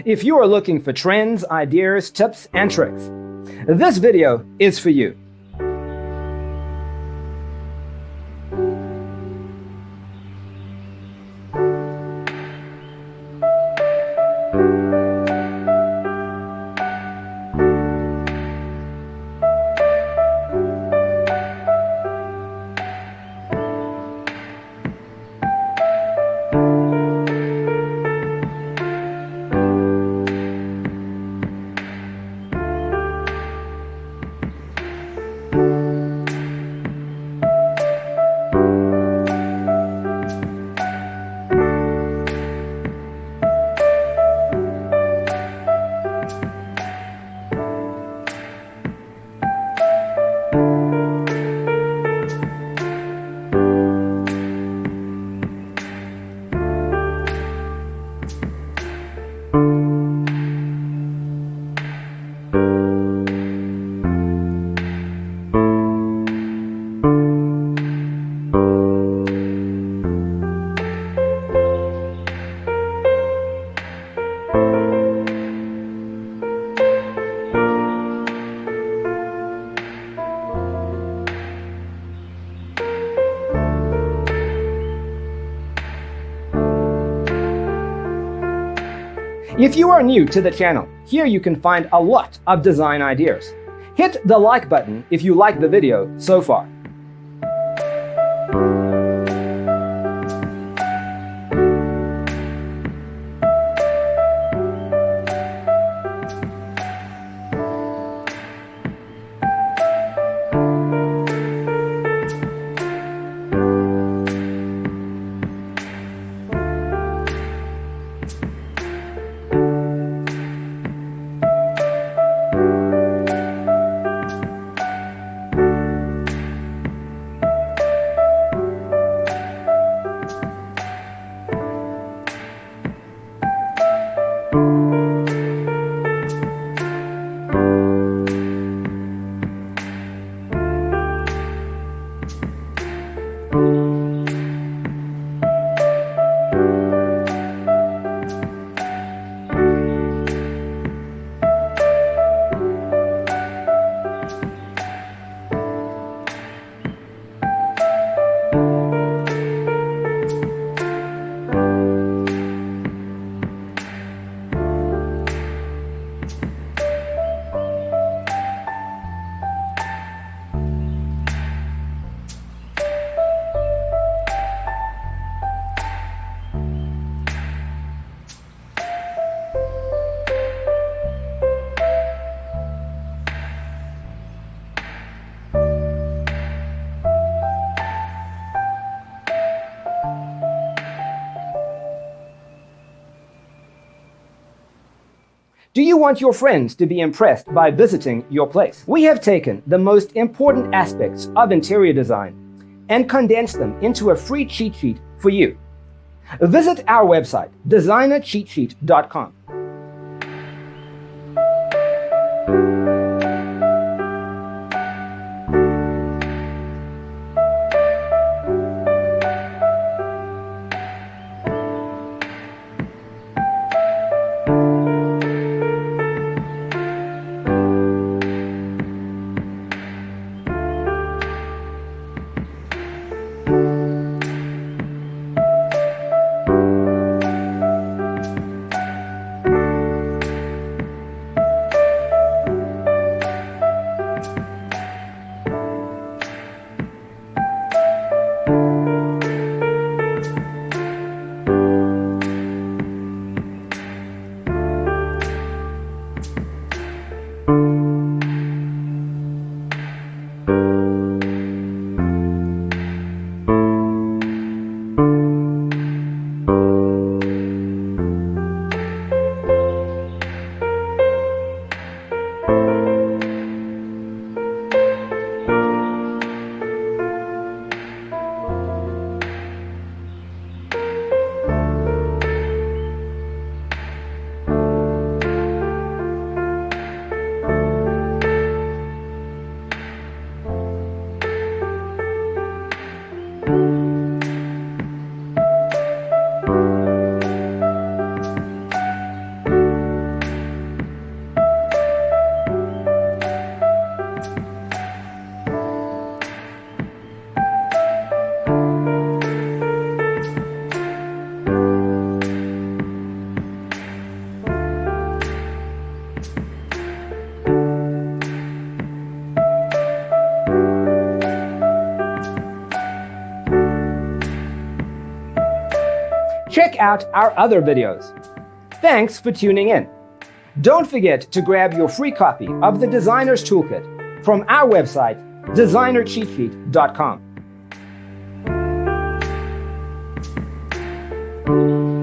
If you are looking for trends, ideas, tips, and tricks, this video is for you. If you are new to the channel, here you can find a lot of design ideas. Hit the like button if you like the video so far. Do you want your friends to be impressed by visiting your place? We have taken the most important aspects of interior design and condensed them into a free cheat sheet for you. Visit our website, designercheatsheet.com. Check out our other videos. Thanks for tuning in. Don't forget to grab your free copy of the Designer's Toolkit from our website, designercheatsheet.com.